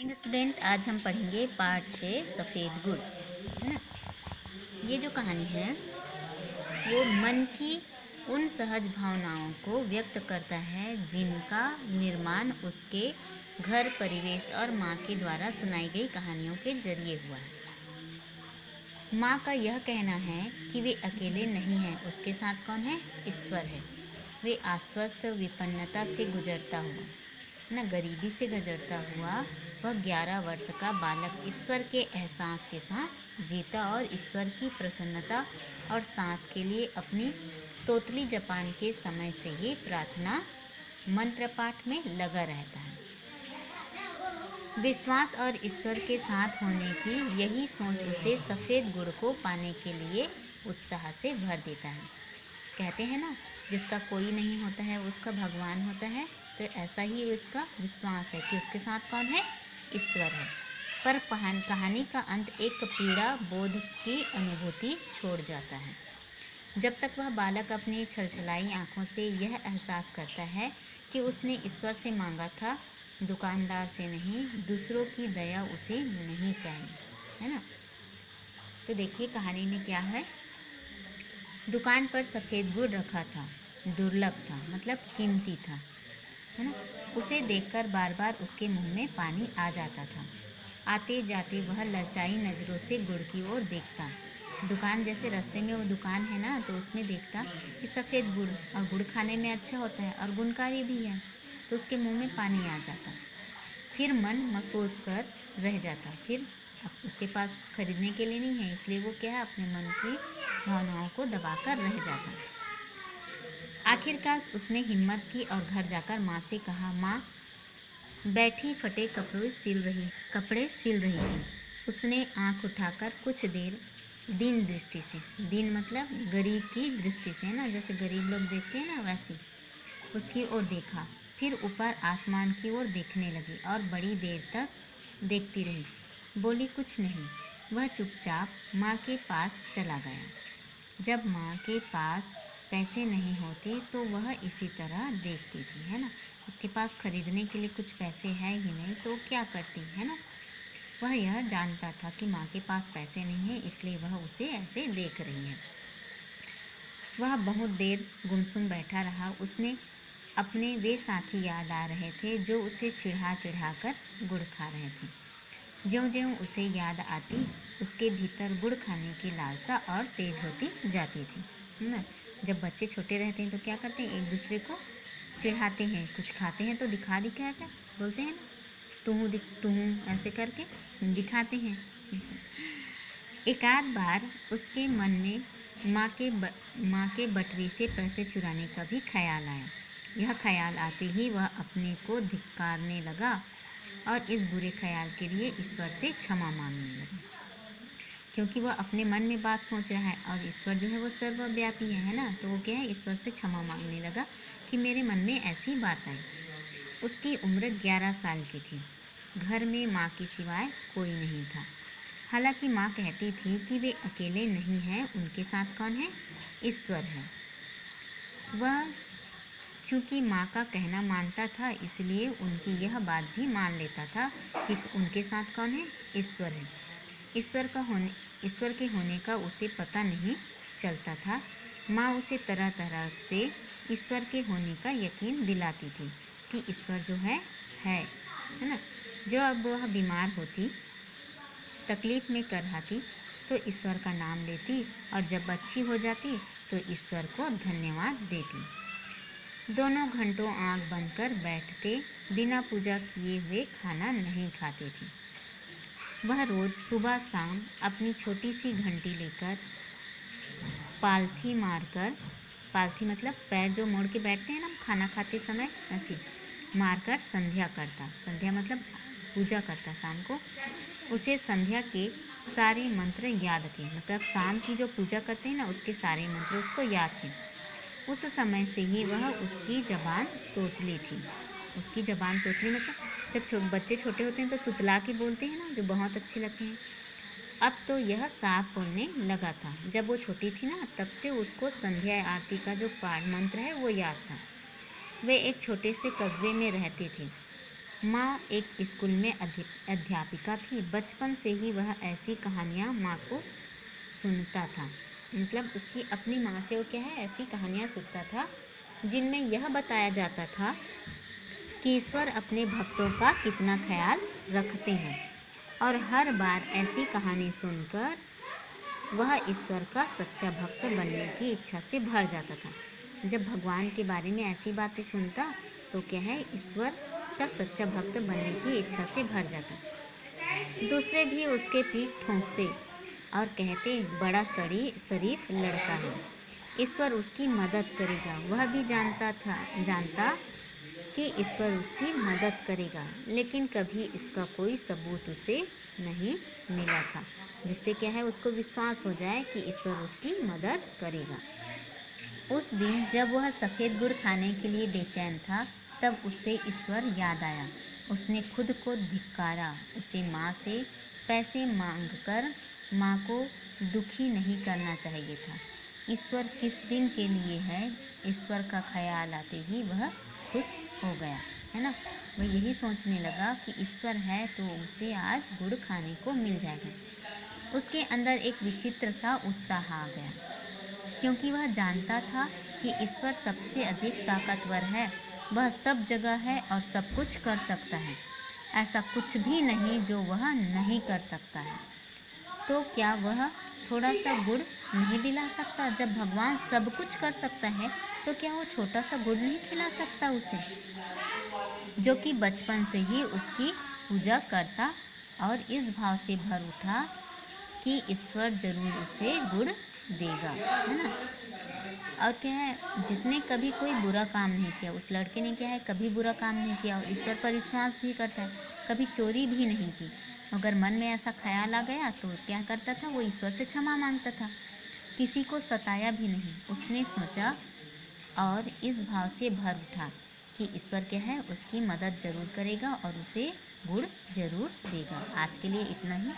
Morning student, आज हम पढ़ेंगे पार्ट 6 सफ़ेद गुड़, है ना। ये जो कहानी है वो मन की उन सहज भावनाओं को व्यक्त करता है जिनका निर्माण उसके घर, परिवेश और माँ के द्वारा सुनाई गई कहानियों के जरिए हुआ है। माँ का यह कहना है कि वे अकेले नहीं हैं, उसके साथ कौन है? ईश्वर है। वे आश्वस्त विपन्नता से गुजरता हुआ, न गरीबी से गुजरता हुआ, वह 11 वर्ष का बालक ईश्वर के एहसास के साथ जीता और ईश्वर की प्रसन्नता और साथ के लिए अपनी तोतली जपान के समय से ही प्रार्थना मंत्र पाठ में लगा रहता है। विश्वास और ईश्वर के साथ होने की यही सोच उसे सफ़ेद गुड़ को पाने के लिए उत्साह से भर देता है। कहते हैं ना, जिसका कोई नहीं होता है उसका भगवान होता है। तो ऐसा ही उसका विश्वास है कि उसके साथ कौन है? ईश्वर है। पर कहानी का अंत एक पीड़ा बोध की अनुभूति छोड़ जाता है। जब तक वह बालक अपनी छलछलाई आँखों से यह एहसास करता है कि उसने ईश्वर से मांगा था, दुकानदार से नहीं, दूसरों की दया उसे नहीं चाहिए, है ना। तो देखिए कहानी में क्या है। दुकान पर सफ़ेद गुड़ रखा था, दुर्लभ था, मतलब कीमती था, है ना। उसे देखकर बार बार उसके मुंह में पानी आ जाता था। आते जाते वह ललचाई नज़रों से गुड़ की ओर देखता। दुकान जैसे रास्ते में वो दुकान है ना, तो उसमें देखता कि सफ़ेद गुड़, और गुड़ खाने में अच्छा होता है और गुणकारी भी है, तो उसके मुंह में पानी आ जाता। फिर मन महसूस कर रह जाता। फिर अब उसके पास खरीदने के लिए नहीं है, इसलिए वो क्या है, अपने मन की भावनाओं को दबाकर रह जाता। आखिरकार उसने हिम्मत की और घर जाकर माँ से कहा, माँ, बैठी फटे कपड़े सिल रही थी। उसने आंख उठाकर कुछ देर दीन दृष्टि से, दीन मतलब गरीब की दृष्टि से, है ना, जैसे गरीब लोग देखते हैं ना वैसी, उसकी ओर देखा। फिर ऊपर आसमान की ओर देखने लगी और बड़ी देर तक देखती रही। बोली कुछ नहीं। वह चुपचाप माँ के पास चला गया। जब माँ के पास पैसे नहीं होते तो वह इसी तरह देखती थी, है ना। उसके पास खरीदने के लिए कुछ पैसे हैं ही नहीं, तो क्या करती, है ना। वह यह जानता था कि माँ के पास पैसे नहीं है, इसलिए वह उसे ऐसे देख रही है। वह बहुत देर गुमसुम बैठा रहा। उसने अपने वे साथी याद आ रहे थे जो उसे चिढ़ा चिढ़ा कर गुड़ खा रहे थे। ज्यों-ज्यों उसे याद आती, उसके भीतर गुड़ खाने की लालसा और तेज होती जाती थी, है ना। जब बच्चे छोटे रहते हैं तो क्या करते हैं, एक दूसरे को चिढ़ाते हैं। कुछ खाते हैं तो दिखा कर बोलते हैं ना, टूहू ऐसे करके दिखाते हैं। एक आध बार उसके मन में माँ के बटुए से पैसे चुराने का भी ख्याल आया। यह ख्याल आते ही वह अपने को धिक्कारने लगा और इस बुरे ख्याल के लिए ईश्वर से क्षमा मांगने लगा, क्योंकि वह अपने मन में बात सोच रहा है और ईश्वर जो है वो सर्वव्यापी है ना। तो वो क्या है, ईश्वर से क्षमा मांगने लगा कि मेरे मन में ऐसी बात आई। उसकी उम्र 11 साल की थी। घर में माँ के सिवाय कोई नहीं था। हालांकि माँ कहती थी कि वे अकेले नहीं हैं, उनके साथ कौन है? ईश्वर है। वह चूँकि माँ का कहना मानता था, इसलिए उनकी यह बात भी मान लेता था कि उनके साथ कौन है? ईश्वर है। ईश्वर के होने का उसे पता नहीं चलता था। माँ उसे तरह तरह से ईश्वर के होने का यकीन दिलाती थी कि ईश्वर जो है ना। जब वह बीमार होती, तकलीफ़ में कराहती, तो ईश्वर का नाम लेती, और जब अच्छी हो जाती तो ईश्वर को धन्यवाद देती। दोनों घंटों आंख बंद कर बैठते, बिना पूजा किए हुए खाना नहीं खाते थे। वह रोज़ सुबह शाम अपनी छोटी सी घंटी लेकर पालथी मतलब पैर जो मोड़ के बैठते हैं ना खाना खाते समय, ऐसी मारकर संध्या करता। संध्या मतलब पूजा करता शाम को। उसे संध्या के सारे मंत्र याद थे, मतलब शाम की जो पूजा करते हैं ना उसके सारे मंत्र उसको याद थे। उस समय से ही वह उसकी ज़बान तोतली थी। उसकी ज़बान तोतली मतलब जब बच्चे छोटे होते हैं तो तुतला के बोलते हैं ना, जो बहुत अच्छे लगते हैं। अब तो यह साफ बोलने लगा था। जब वो छोटी थी ना, तब से उसको संध्या आरती का जो पाठ मंत्र है वो याद था। वे एक छोटे से कस्बे में रहते थे। माँ एक स्कूल में अध्यापिका थी। बचपन से ही वह ऐसी कहानियाँ माँ को सुनता था। मतलब उसकी अपनी माँ से वो क्या है, ऐसी कहानियाँ सुनता था जिनमें यह बताया जाता था कि ईश्वर अपने भक्तों का कितना ख्याल रखते हैं। और हर बार ऐसी कहानी सुनकर वह ईश्वर का सच्चा भक्त बनने की इच्छा से भर जाता था। जब भगवान के बारे में ऐसी बातें सुनता तो क्या है, ईश्वर का सच्चा भक्त बनने की इच्छा से भर जाता। दूसरे भी उसके पीठ ठोंकते और कहते, बड़ा शरीफ लड़का है, ईश्वर उसकी मदद करेगा। वह भी जानता कि ईश्वर उसकी मदद करेगा, लेकिन कभी इसका कोई सबूत उसे नहीं मिला था जिससे क्या है, उसको विश्वास हो जाए कि ईश्वर उसकी मदद करेगा। उस दिन जब वह सफ़ेद गुड़ खाने के लिए बेचैन था, तब उसे ईश्वर याद आया। उसने खुद को धिक्कारा। उसे माँ से पैसे मांगकर माँ को दुखी नहीं करना चाहिए था। ईश्वर किस दिन के लिए है, ईश्वर का ख्याल आते ही वह खुश हो गया, है ना। वह यही सोचने लगा कि ईश्वर है तो उसे आज गुड़ खाने को मिल जाएगा। उसके अंदर एक विचित्र सा उत्साह आ गया, क्योंकि वह जानता था कि ईश्वर सबसे अधिक ताकतवर है। वह सब जगह है और सब कुछ कर सकता है। ऐसा कुछ भी नहीं जो वह नहीं कर सकता है। तो क्या वह थोड़ा सा गुड़ नहीं दिला सकता? जब भगवान सब कुछ कर सकता है तो क्या वो छोटा सा गुड़ नहीं खिला सकता उसे, जो कि बचपन से ही उसकी पूजा करता और इस भाव से भर उठा कि ईश्वर जरूर उसे गुड़ देगा, है ना। और क्या है, जिसने कभी कोई बुरा काम नहीं किया, उस लड़के ने क्या है, कभी बुरा काम नहीं किया और ईश्वर पर विश्वास भी करता है, कभी चोरी भी नहीं की। अगर मन में ऐसा ख्याल आ गया तो क्या करता था, वो ईश्वर से क्षमा मांगता था, किसी को सताया भी नहीं। उसने सोचा और इस भाव से भर उठा कि ईश्वर क्या है, उसकी मदद ज़रूर करेगा और उसे गुड़ ज़रूर देगा। आज के लिए इतना ही।